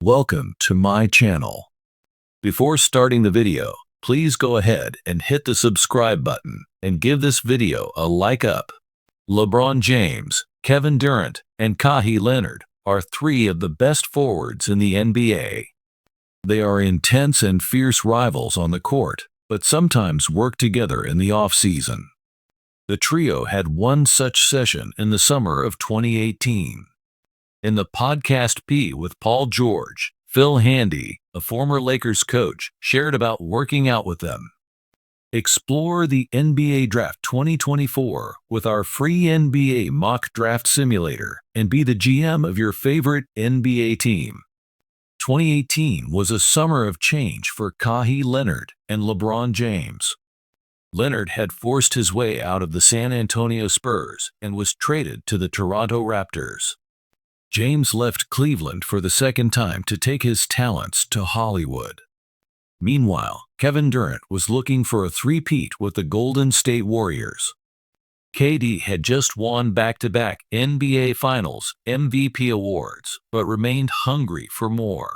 Welcome to my channel. Before starting the video, please go ahead and hit the subscribe button and give this video a like up. LeBron James, Kevin Durant, and Kawhi Leonard are three of the best forwards in the NBA. They are intense and fierce rivals on the court, but sometimes work together in the off-season. The trio had one such session in the summer of 2018. In the podcast P with Paul George, Phil Handy, a former Lakers coach, shared about working out with them. Explore the NBA Draft 2024 with our free NBA mock draft simulator and be the GM of your favorite NBA team. 2018 was a summer of change for Kawhi Leonard and LeBron James. Leonard had forced his way out of the San Antonio Spurs and was traded to the Toronto Raptors. James left Cleveland for the second time to take his talents to Hollywood. Meanwhile, Kevin Durant was looking for a three-peat with the Golden State Warriors. KD had just won back-to-back NBA Finals MVP awards, but remained hungry for more.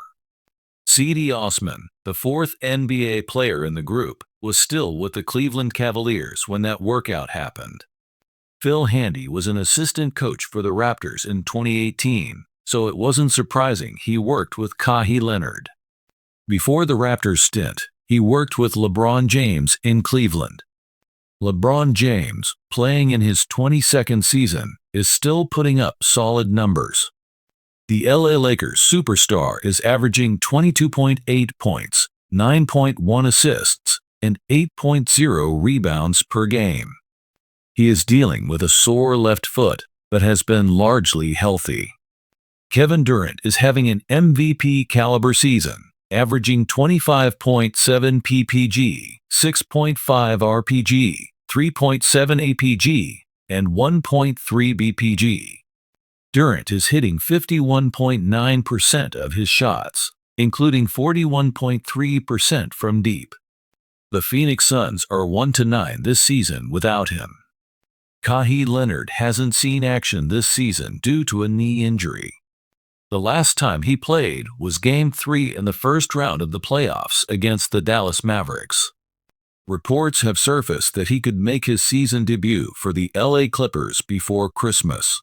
Cedi Osman, the fourth NBA player in the group, was still with the Cleveland Cavaliers when that workout happened. Phil Handy was an assistant coach for the Raptors in 2018, so it wasn't surprising he worked with Kawhi Leonard. Before the Raptors stint, he worked with LeBron James in Cleveland. LeBron James, playing in his 22nd season, is still putting up solid numbers. The LA Lakers superstar is averaging 22.8 points, 9.1 assists, and 8.0 rebounds per game. He is dealing with a sore left foot, but has been largely healthy. Kevin Durant is having an MVP-caliber season, averaging 25.7 ppg, 6.5 rpg, 3.7 apg, and 1.3 bpg. Durant is hitting 51.9% of his shots, including 41.3% from deep. The Phoenix Suns are 1-9 this season without him. Kawhi Leonard hasn't seen action this season due to a knee injury. The last time he played was Game 3 in the first round of the playoffs against the Dallas Mavericks. Reports have surfaced that he could make his season debut for the LA Clippers before Christmas.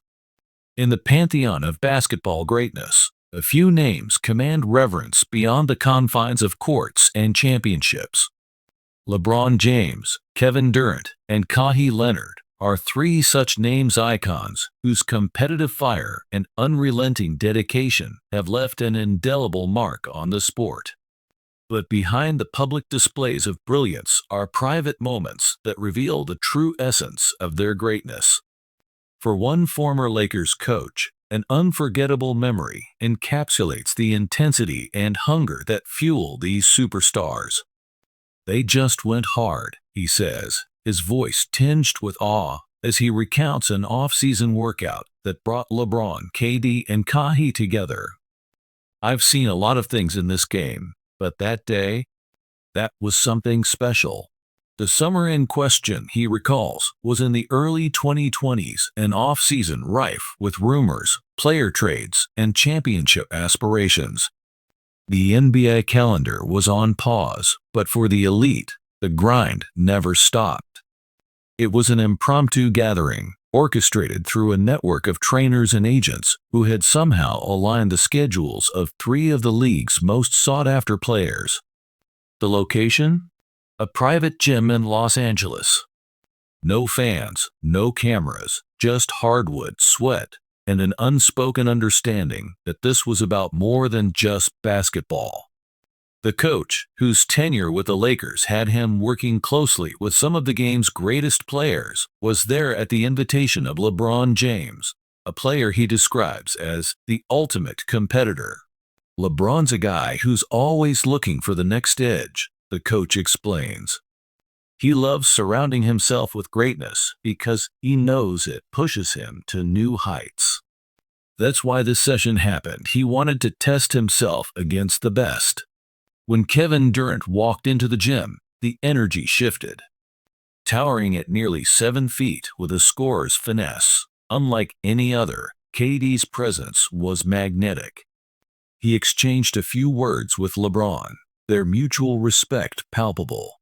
In the pantheon of basketball greatness, a few names command reverence beyond the confines of courts and championships. LeBron James, Kevin Durant, and Kawhi Leonard are three such names icons whose competitive fire and unrelenting dedication have left an indelible mark on the sport. But behind the public displays of brilliance are private moments that reveal the true essence of their greatness. For one former Lakers coach, an unforgettable memory encapsulates the intensity and hunger that fuel these superstars. "They just went hard," he says, his voice tinged with awe as he recounts an off-season workout that brought LeBron, KD, and Kawhi together. "I've seen a lot of things in this game, but that day, that was something special." The summer in question, he recalls, was in the early 2020s, an off-season rife with rumors, player trades, and championship aspirations. The NBA calendar was on pause, but for the elite, the grind never stopped. It was an impromptu gathering, orchestrated through a network of trainers and agents who had somehow aligned the schedules of three of the league's most sought-after players. The location? A private gym in Los Angeles. No fans, no cameras, just hardwood, sweat, and an unspoken understanding that this was about more than just basketball. The coach, whose tenure with the Lakers had him working closely with some of the game's greatest players, was there at the invitation of LeBron James, a player he describes as the ultimate competitor. "LeBron's a guy who's always looking for the next edge," the coach explains. "He loves surrounding himself with greatness because he knows it pushes him to new heights. That's why this session happened. He wanted to test himself against the best." When Kevin Durant walked into the gym, the energy shifted. Towering at nearly 7 feet with a scorer's finesse, unlike any other, KD's presence was magnetic. He exchanged a few words with LeBron, their mutual respect palpable.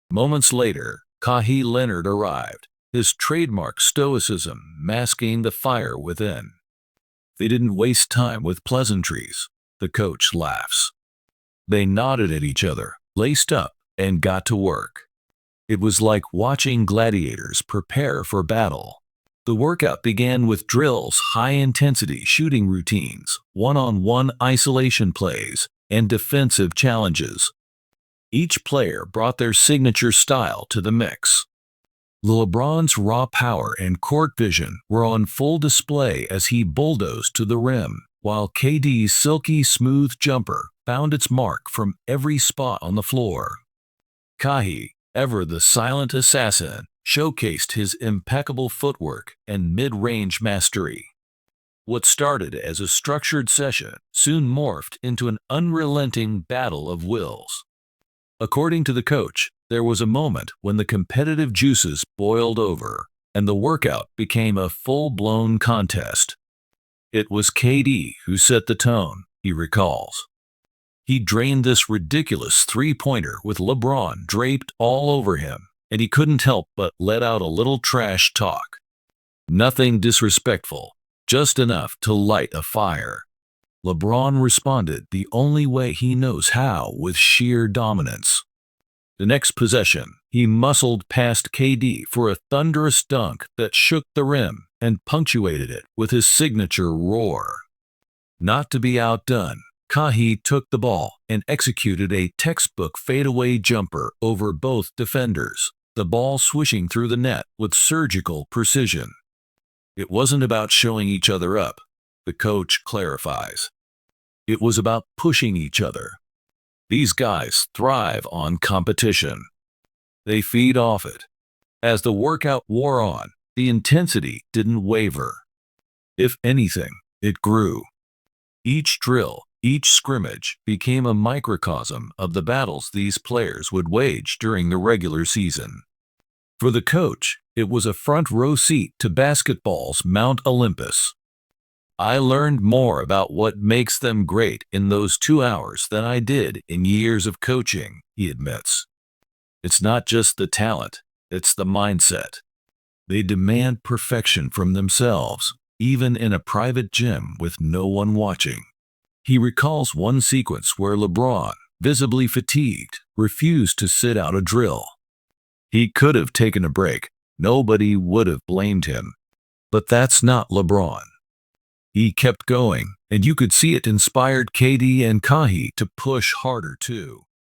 Moments later, Kawhi Leonard arrived, his trademark stoicism masking the fire within. They didn't waste time with pleasantries. The coach laughs. They nodded at each other, laced up, and got to work. It was like watching gladiators prepare for battle. The workout began with drills, high-intensity shooting routines, one-on-one isolation plays, and defensive challenges. Each player brought their signature style to the mix. LeBron's raw power and court vision were on full display as he bulldozed to the rim, while KD's silky smooth jumper found its mark from every spot on the floor. Kawhi, ever the silent assassin, showcased his impeccable footwork and mid-range mastery. What started as a structured session soon morphed into an unrelenting battle of wills. According to the coach, there was a moment when the competitive juices boiled over, and the workout became a full-blown contest. It was KD who set the tone, he recalls. He drained this ridiculous three-pointer with LeBron draped all over him, and he couldn't help but let out a little trash talk. Nothing disrespectful, just enough to light a fire. LeBron responded the only way he knows how, with sheer dominance. The next possession, he muscled past KD for a thunderous dunk that shook the rim and punctuated it with his signature roar. Not to be outdone, Kawhi took the ball and executed a textbook fadeaway jumper over both defenders, the ball swishing through the net with surgical precision. It wasn't about showing each other up, the coach clarifies. It was about pushing each other. These guys thrive on competition. They feed off it. As the workout wore on, the intensity didn't waver. If anything, it grew. Each drill, each scrimmage became a microcosm of the battles these players would wage during the regular season. For the coach, it was a front-row seat to basketball's Mount Olympus. I learned more about what makes them great in those 2 hours than I did in years of coaching, he admits. It's not just the talent, it's the mindset. They demand perfection from themselves, even in a private gym with no one watching. He recalls one sequence where LeBron, visibly fatigued, refused to sit out a drill. He could have taken a break. Nobody would have blamed him. But that's not LeBron. He kept going, and you could see it inspired KD and Kawhi to push harder too.